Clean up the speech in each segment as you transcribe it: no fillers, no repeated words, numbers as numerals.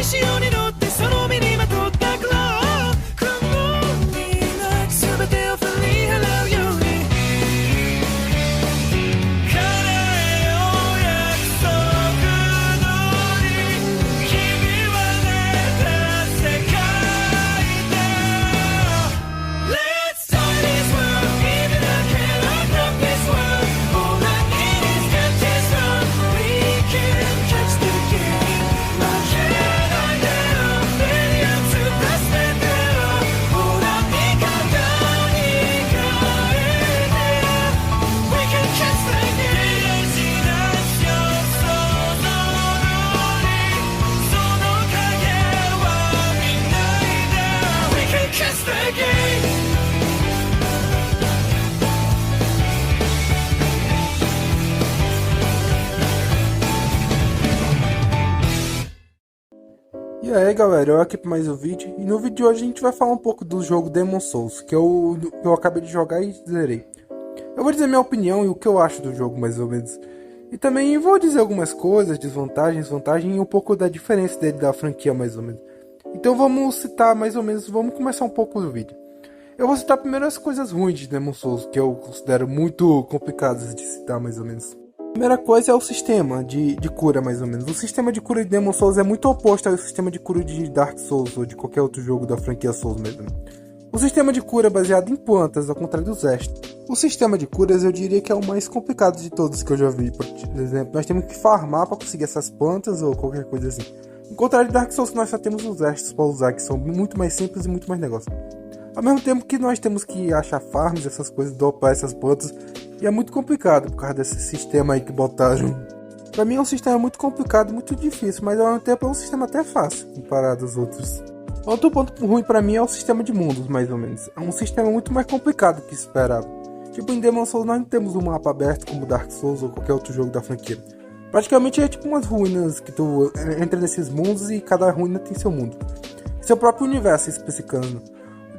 潮に乗ってその身にまとったグロー雲になく全てを振り払うように叶えよう約束通り君は出た世界だ Let's start this world even I cannot stop this world All I need is just this run We can catch the game Like can I now million to the standard All I need got done We can catch the game しなしよそのノリその影は見ないで We can catch the game E aí galera, eu aqui para mais um vídeo, e no vídeo de hoje a gente vai falar um pouco do jogo Demon's Souls, que eu acabei de jogar e zerei. Eu vou dizer minha opinião e o que eu acho do jogo mais ou menos. E também vou dizer algumas coisas, desvantagens, vantagens e um pouco da diferença dele da franquia mais ou menos. Então vamos citar mais ou menos, vamos começar um pouco do vídeo. Eu vou citar primeiro as coisas ruins de Demon's Souls, que eu considero muito complicadas de citar mais ou menos. A primeira coisa é o sistema de cura, mais ou menos. O sistema de cura de Demon's Souls é muito oposto ao sistema de cura de Dark Souls ou de qualquer outro jogo da franquia Souls mesmo. O sistema de cura é baseado em plantas, ao contrário dos restos. O sistema de curas eu diria que é o mais complicado de todos que eu já vi. Por exemplo, nós temos que farmar para conseguir essas plantas ou qualquer coisa assim. Ao contrário de Dark Souls, nós só temos os restos para usar, que são muito mais simples e muito mais negócio. Ao mesmo tempo que nós temos que achar farms, essas coisas, dopar essas plantas. E é muito complicado por causa desse sistema aí que botaram. Pra mim é um sistema muito complicado, muito difícil, mas ao mesmo tempo é um sistema até fácil, comparado aos outros. Outro ponto ruim pra mim é o sistema de mundos, mais ou menos. É um sistema muito mais complicado do que esperava. Tipo, em Demon's Souls nós não temos um mapa aberto como Dark Souls ou qualquer outro jogo da franquia. Praticamente é tipo umas ruínas que tu entra nesses mundos e cada ruína tem seu mundo. Seu próprio universo especificando.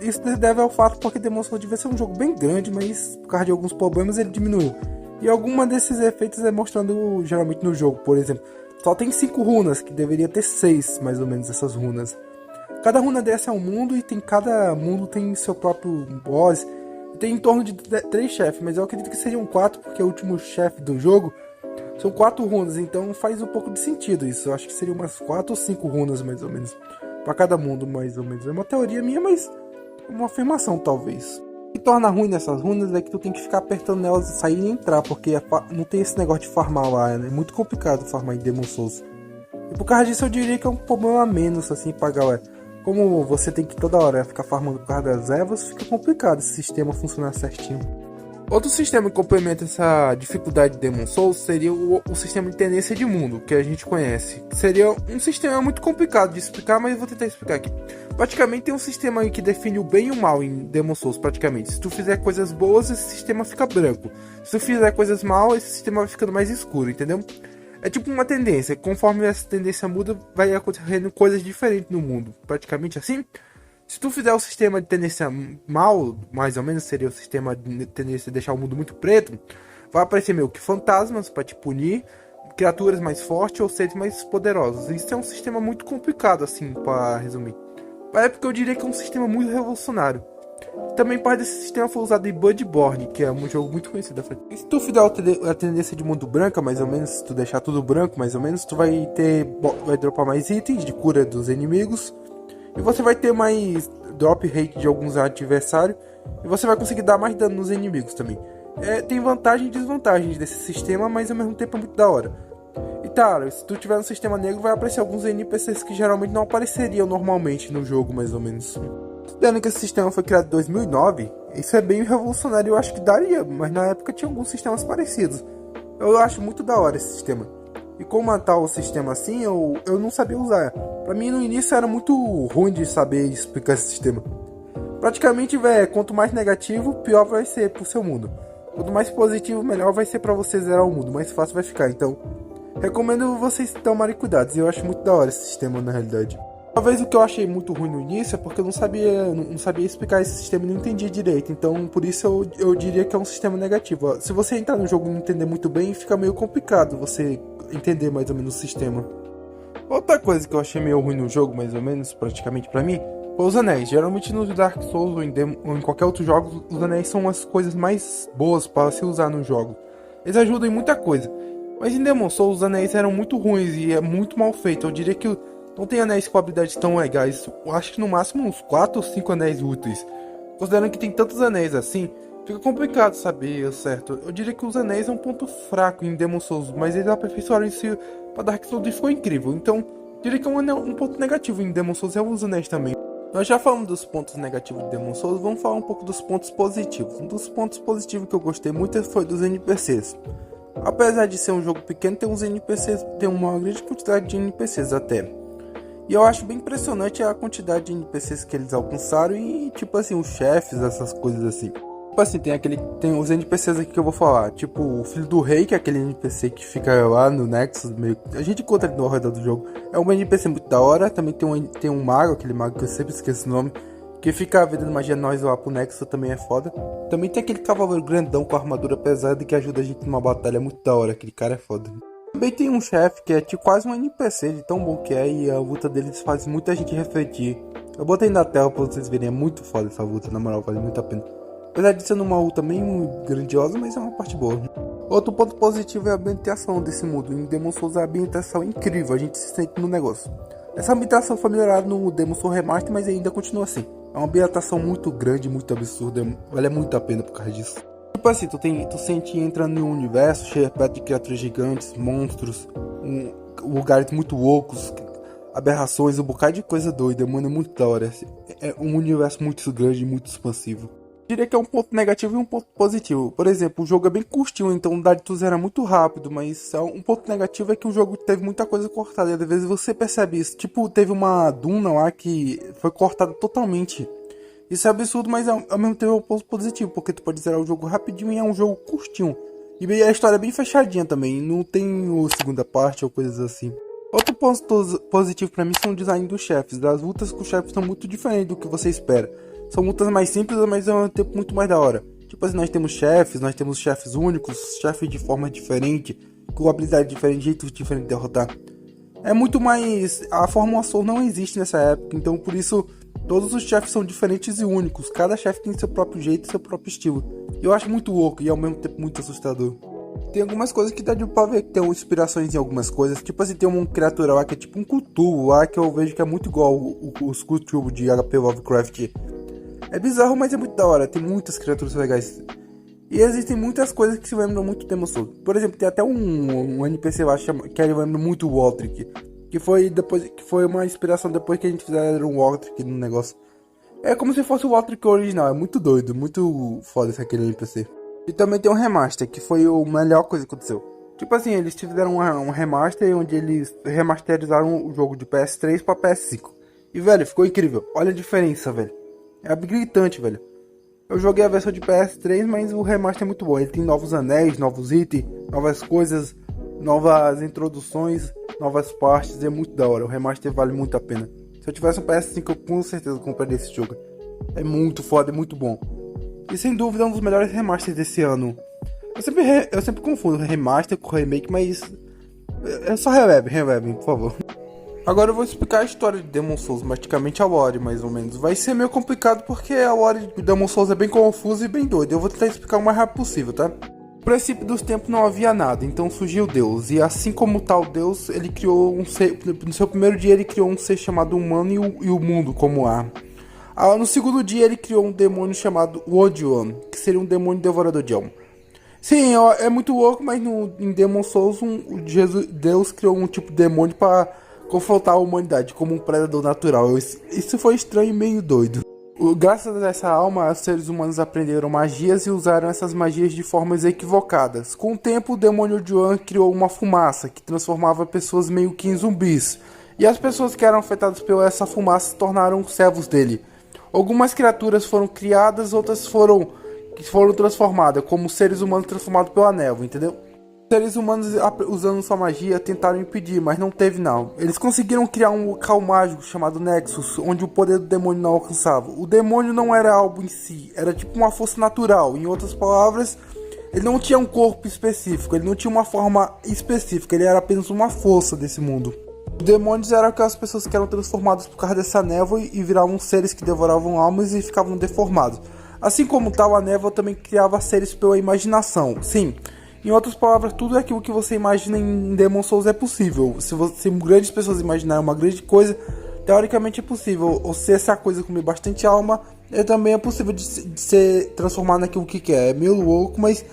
Isso deve ao fato porque Demon's Souls devia ser um jogo bem grande, mas por causa de alguns problemas ele diminuiu. E alguma desses efeitos é mostrando geralmente no jogo, por exemplo. Só tem 5 runas, que deveria ter 6 mais ou menos essas runas. Cada runa dessa é um mundo e cada mundo tem seu próprio boss. E tem em torno de 3 chefes, mas eu acredito que seriam 4 porque o último chefe do jogo são 4 runas, então faz um pouco de sentido isso. Eu acho que seriam umas 4 ou 5 runas mais ou menos. Pra cada mundo mais ou menos. É uma teoria minha, mas uma afirmação talvez. O que torna ruim nessas runas é que tu tem que ficar apertando nelas e sair e entrar, porque não tem esse negócio de farmar lá, né? É muito complicado farmar em Demon's Souls. E por causa disso eu diria que é um problema a menos assim pra galera. Como você tem que toda hora ficar farmando por causa das ervas, fica complicado esse sistema funcionar certinho. Outro sistema que complementa essa dificuldade de Demon's Souls seria o sistema de tendência de mundo, que a gente conhece. Seria um sistema muito complicado de explicar, mas eu vou tentar explicar aqui. Praticamente tem um sistema aí que define o bem e o mal em Demon's Souls, praticamente. Se tu fizer coisas boas, esse sistema fica branco. Se tu fizer coisas mal, esse sistema vai ficando mais escuro, entendeu? É tipo uma tendência, conforme essa tendência muda, vai acontecendo coisas diferentes no mundo. Praticamente assim. Se tu fizer o sistema de tendência mal, mais ou menos seria o sistema de tendência de deixar o mundo muito preto, vai aparecer meio que fantasmas para te punir, criaturas mais fortes ou seres mais poderosos. Isso é um sistema muito complicado assim, para resumir. É porque eu diria que é um sistema muito revolucionário. Também parte desse sistema foi usado em Bloodborne, que é um jogo muito conhecido. E se tu fizer a tendência de mundo branca, mais ou menos, se tu deixar tudo branco, mais ou menos, tu vai dropar mais itens de cura dos inimigos. E você vai ter mais drop rate de alguns adversários. E você vai conseguir dar mais dano nos inimigos também. Tem vantagens e desvantagens desse sistema, mas ao mesmo tempo é muito da hora. E tá, se tu tiver no sistema negro, vai aparecer alguns NPCs que geralmente não apareceriam normalmente no jogo, mais ou menos. Considerando que esse sistema foi criado em 2009, isso é bem revolucionário, eu acho que daria, mas na época tinha alguns sistemas parecidos. Eu acho muito da hora esse sistema. E como matar o sistema assim, eu não sabia usar. Pra mim no início era muito ruim de saber explicar esse sistema. Praticamente, quanto mais negativo, pior vai ser pro seu mundo. Quanto mais positivo, melhor vai ser pra você zerar o mundo, mais fácil vai ficar. Então, recomendo vocês tomarem cuidado. Eu acho muito da hora esse sistema na realidade. Talvez o que eu achei muito ruim no início é porque eu não sabia explicar esse sistema e não entendia direito. Então, por isso eu diria que é um sistema negativo. Se você entrar no jogo e não entender muito bem, fica meio complicado você entender mais ou menos o sistema. Outra coisa que eu achei meio ruim no jogo, mais ou menos, praticamente pra mim, foi os anéis. Geralmente nos Dark Souls ou em qualquer outro jogo, os anéis são as coisas mais boas para se usar no jogo. Eles ajudam em muita coisa. Mas em Demon Souls os anéis eram muito ruins e é muito mal feito. Eu diria que não tem anéis com habilidades tão legais. Eu acho que no máximo uns 4 ou 5 anéis úteis. Considerando que tem tantos anéis assim, fica complicado saber, certo? Eu diria que os anéis é um ponto fraco em Demon Souls, mas eles aperfeiçoaram isso para Dark Souls e ficou incrível. Então, eu diria que um ponto negativo em Demon Souls é os anéis também. Nós já falamos dos pontos negativos de Demon Souls, vamos falar um pouco dos pontos positivos. Um dos pontos positivos que eu gostei muito foi dos NPCs. Apesar de ser um jogo pequeno, tem uns NPCs, tem uma grande quantidade de NPCs até. E eu acho bem impressionante a quantidade de NPCs que eles alcançaram e, tipo assim, os chefes, essas coisas assim. Tipo assim, tem os NPCs aqui que eu vou falar. Tipo, o filho do rei, que é aquele NPC que fica lá no Nexus, meio... a gente encontra ele no redor do jogo. É um NPC muito da hora. Também tem um mago, aquele mago que eu sempre esqueço o nome, que fica vendendo magia nós lá pro Nexus, também é foda. Também tem aquele cavaleiro grandão com armadura pesada que ajuda a gente numa batalha muito da hora. Aquele cara é foda. Também tem um chefe que é tipo quase um NPC de tão bom que é, e a luta deles faz muita gente refletir. Eu botei na tela pra vocês verem, é muito foda essa luta, na moral, vale muito a pena. Apesar de ser uma luta meio grandiosa, mas é uma parte boa. Outro ponto positivo é a ambientação desse mundo. Em Demon Souls a ambientação é incrível, a gente se sente no negócio. Essa ambientação foi melhorada no Demon Souls Remaster, mas ainda continua assim. É uma ambientação muito grande, muito absurda, vale muito a pena por causa disso. Tipo assim, tu sente entrando num universo cheio de criaturas gigantes, monstros, lugares muito loucos, aberrações, um bocado de coisa doida, mano, é muito da hora. É um universo muito grande, muito expansivo. Eu diria que é um ponto negativo e um ponto positivo. Por exemplo, o jogo é bem curtinho, então dá de tu zerar muito rápido, mas um ponto negativo é que o jogo teve muita coisa cortada, e às vezes você percebe isso. Tipo, teve uma duna lá que foi cortada totalmente. Isso é absurdo, mas ao mesmo tempo é um ponto positivo, porque tu pode zerar o jogo rapidinho e é um jogo curtinho. E a história é bem fechadinha também, não tem segunda parte ou coisas assim. Outro ponto positivo pra mim são o design dos chefes. As lutas com os chefes são muito diferentes do que você espera. São lutas mais simples, mas ao mesmo tempo muito mais da hora. Tipo assim, nós temos chefes únicos, chefes de forma diferente, com habilidade diferente, jeito diferente de derrotar. É muito mais... A Fórmula Soul não existe nessa época, então por isso todos os chefes são diferentes e únicos. Cada chefe tem seu próprio jeito e seu próprio estilo. E eu acho muito louco e ao mesmo tempo muito assustador. Tem algumas coisas que dá de pra ver que tem inspirações em algumas coisas. Tipo assim, tem uma criatura lá que é tipo um Cthulhu lá, que eu vejo que é muito igual os Cthulhu de HP Lovecraft. É bizarro, mas é muito da hora. Tem muitas criaturas legais. E existem muitas coisas que se lembram muito do Demon Souls. Por exemplo, tem até um NPC lá que lembra muito o Waltrick. Que foi uma inspiração depois que a gente fizeram um Waltrick no negócio. É como se fosse o Waltrick original. É muito doido, muito foda esse aquele NPC. E também tem um remaster, que foi a melhor coisa que aconteceu. Tipo assim, eles fizeram um remaster onde eles remasterizaram o jogo de PS3 pra PS5. E velho, ficou incrível. Olha a diferença, velho. É gritante, velho. Eu joguei a versão de PS3, mas o remaster é muito bom. Ele tem novos anéis, novos itens, novas coisas, novas introduções, novas partes. É muito da hora. O remaster vale muito a pena. Se eu tivesse um PS5, eu com certeza compraria esse jogo. É muito foda, é muito bom. E sem dúvida é um dos melhores remasters desse ano. Eu sempre confundo remaster com remake, mas... É só relevem, por favor. Agora eu vou explicar a história de Demon Souls, praticamente a lore, mais ou menos. Vai ser meio complicado porque a lore de Demon Souls é bem confusa e bem doida. Eu vou tentar explicar o mais rápido possível, tá? No princípio dos tempos não havia nada, então surgiu Deus. E assim como tal Deus, ele criou um ser... No seu primeiro dia ele criou um ser chamado humano e o mundo como ar. No segundo dia ele criou um demônio chamado Wodion, que seria um demônio devorador de alma. Sim, é muito louco, mas em Demon Souls Deus criou um tipo de demônio para confrontar a humanidade como um predador natural. Isso foi estranho e meio doido. Graças a essa alma, os seres humanos aprenderam magias e usaram essas magias de formas equivocadas. Com o tempo, o demônio Joan criou uma fumaça que transformava pessoas meio que em zumbis. E as pessoas que eram afetadas por essa fumaça se tornaram servos dele. Algumas criaturas foram criadas, outras foram transformadas, como seres humanos transformados pela névoa, entendeu? Seres humanos, usando sua magia, tentaram impedir, mas não teve não. Eles conseguiram criar um local mágico chamado Nexus, onde o poder do demônio não alcançava. O demônio não era algo em si, era tipo uma força natural. Em outras palavras, ele não tinha um corpo específico, ele não tinha uma forma específica, ele era apenas uma força desse mundo. Os demônios eram aquelas pessoas que eram transformadas por causa dessa névoa e viravam seres que devoravam almas e ficavam deformados. Assim como tal, a névoa também criava seres pela imaginação. Sim, em outras palavras, tudo aquilo que você imagina em Demon Souls é possível. Se grandes pessoas imaginarem uma grande coisa, teoricamente é possível. Ou se essa coisa comer bastante alma, também é possível de ser transformado naquilo que quer. É meio louco, mas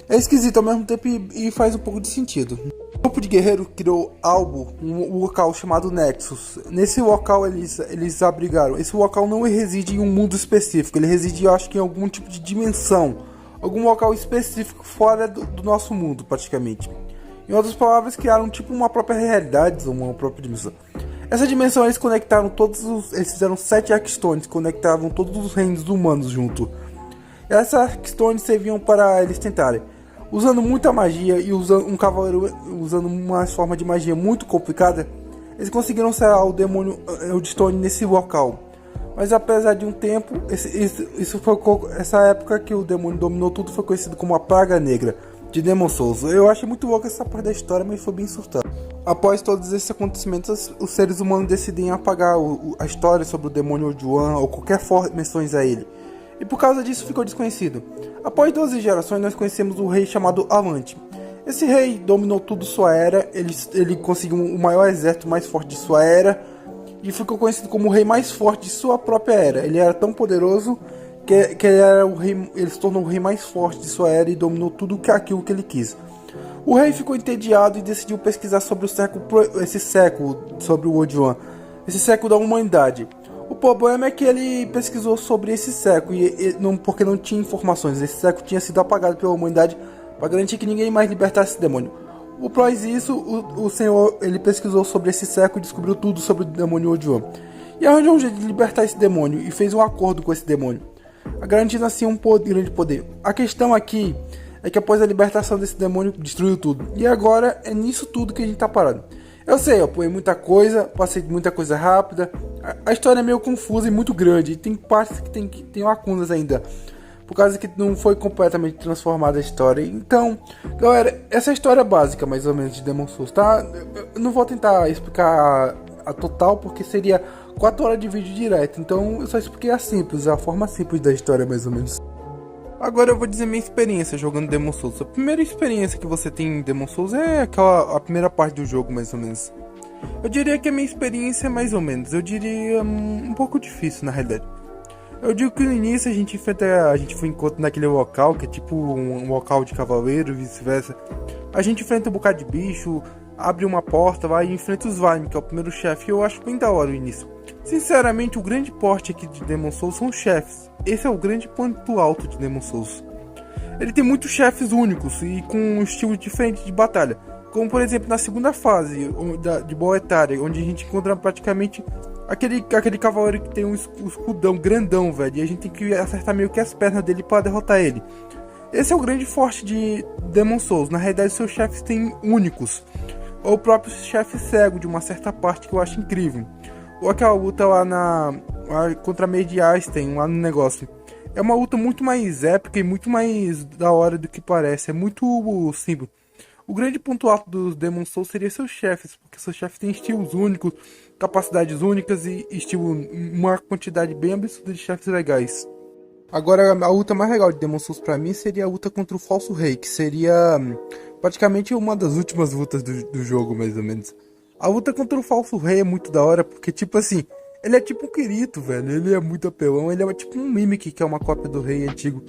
é esquisito ao mesmo tempo e faz um pouco de sentido. O grupo de guerreiros criou Albo, um local chamado Nexus. Nesse local eles abrigaram. Esse local não reside em um mundo específico, ele reside, eu acho que em algum tipo de dimensão, algum local específico fora do nosso mundo, praticamente. Em outras palavras, criaram tipo uma própria realidade, uma própria dimensão. Essa dimensão eles conectaram eles fizeram 7 Arcstones, conectavam todos os reinos humanos junto. Essas Arcstones serviam para eles tentarem, usando muita magia e usando um cavaleiro usando uma forma de magia muito complicada, eles conseguiram selar o demônio Eldstone nesse local. Mas apesar de um tempo, essa época que o demônio dominou tudo foi conhecido como a Praga Negra de Demon Souls. Eu achei muito louco essa parte da história, mas foi bem surtado. Após todos esses acontecimentos, os seres humanos decidem apagar a história sobre o demônio Old One ou qualquer menções a ele. E por causa disso ficou desconhecido. Após 12 gerações, nós conhecemos um rei chamado Avante. Esse rei dominou tudo sua era, ele conseguiu o maior exército mais forte de sua era e ficou conhecido como o rei mais forte de sua própria era. Ele era tão poderoso que ele se tornou o rei mais forte de sua era e dominou tudo aquilo que ele quis. O rei ficou entediado e decidiu pesquisar sobre esse século, sobre o Old One, esse século da humanidade. O problema é que ele pesquisou sobre esse século porque não tinha informações. Esse século tinha sido apagado pela humanidade para garantir que ninguém mais libertasse esse demônio. Após isso, o senhor ele pesquisou sobre esse século e descobriu tudo sobre o demônio Old One. E arranjou um jeito de libertar esse demônio e fez um acordo com esse demônio, garantindo assim um grande poder. A questão aqui é que após a libertação desse demônio, destruiu tudo. E agora é nisso tudo que a gente tá parado. Eu sei, eu pulei muita coisa, passei muita coisa rápida. A história é meio confusa e muito grande. E tem partes que tem lacunas ainda, por causa que não foi completamente transformada a história. Então, galera, essa é a história básica, mais ou menos, de Demon Souls, tá? Eu não vou tentar explicar a total, porque seria 4 horas de vídeo direto. Então, eu só expliquei a forma simples da história, mais ou menos. Agora eu vou dizer minha experiência jogando Demon Souls. A primeira experiência que você tem em Demon Souls é a primeira parte do jogo, mais ou menos. Eu diria que a minha experiência é mais ou menos. Eu diria um pouco difícil, na realidade. Eu digo que no início a gente foi encontro naquele local, que é tipo um local de cavaleiro e vice-versa. A gente enfrenta um bocado de bicho, abre uma porta, vai e enfrenta os Vime, que é o primeiro chefe. Eu acho bem da hora o início. Sinceramente, o grande porte aqui de Demon Souls são os chefes. Esse é o grande ponto alto de Demon Souls. Ele tem muitos chefes únicos e com um estilo diferente de batalha. Como por exemplo na segunda fase de Boetária, onde a gente encontra praticamente aquele cavaleiro que tem um escudão grandão, velho. E a gente tem que acertar meio que as pernas dele para derrotar ele. Esse é o grande forte de Demon Souls. Na realidade, seus chefes têm únicos. Ou o próprio chefe cego de uma certa parte que eu acho incrível. Ou aquela luta lá contra a Made Einstein, lá no negócio. É uma luta muito mais épica e muito mais da hora do que parece. É muito simples. O grande ponto alto dos Demon Souls seria seus chefes, porque seus chefes têm estilos únicos, capacidades únicas e uma quantidade bem absurda de chefes legais. Agora, a luta mais legal de Demon Souls pra mim seria a luta contra o Falso Rei, que seria praticamente uma das últimas lutas do jogo, mais ou menos. A luta contra o Falso Rei é muito da hora, porque tipo assim, ele é tipo um Kirito, velho, ele é muito apelão, ele é tipo um Mimic, que é uma cópia do rei antigo.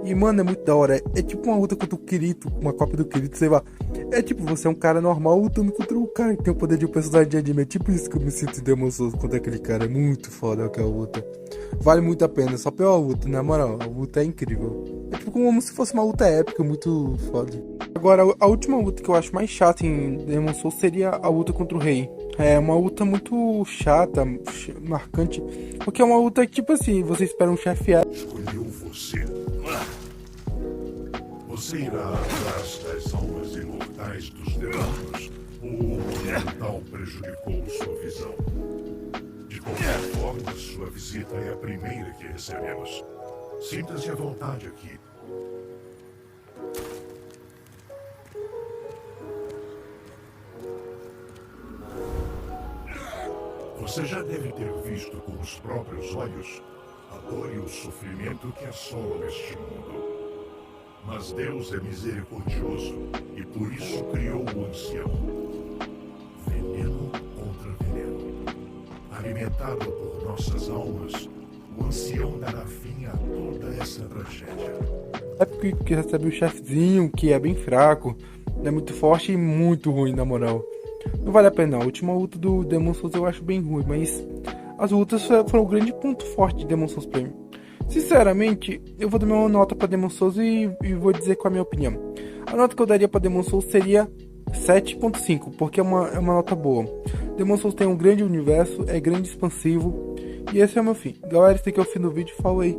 E mano, é muito da hora, é tipo uma luta contra o Kirito, uma cópia do Kirito, sei lá. É tipo, você é um cara normal lutando contra um cara que tem o poder de um personagem de anime. É tipo isso que eu me sinto em Demon Souls contra aquele cara, é muito foda aquela luta. Vale muito a pena, só pela luta, na moral, a luta é incrível. É tipo como se fosse uma luta épica, muito foda. Agora, a última luta que eu acho mais chata em Demon Souls seria a luta contra o rei. É uma luta muito chata, marcante, porque é uma luta que, tipo assim, você espera um chefe épico. Escolheu você. Você irá atrás das almas imortais dos demônios ou o tal prejudicou sua visão? De qualquer forma, sua visita é a primeira que recebemos. Sinta-se à vontade aqui. Você já deve ter visto com os próprios olhos a dor e o sofrimento que assolam este mundo. Mas Deus é misericordioso e por isso criou o ancião. Veneno contra veneno. Alimentado por nossas almas, o ancião dará fim a toda essa tragédia. É porque que recebe o chefezinho, que é bem fraco, é muito forte e muito ruim, na moral. Não vale a pena. A última luta do Demon Souls eu acho bem ruim, mas as lutas foram o grande ponto forte de Demon Souls pra mim. Sinceramente, eu vou dar uma nota pra Demon Souls e vou dizer qual é a minha opinião. A nota que eu daria pra Demon Souls seria 7.5, porque é uma nota boa. Demon Souls tem um grande universo, é grande e expansivo. E esse é o meu fim. Galera, esse aqui é o fim do vídeo. Falou aí.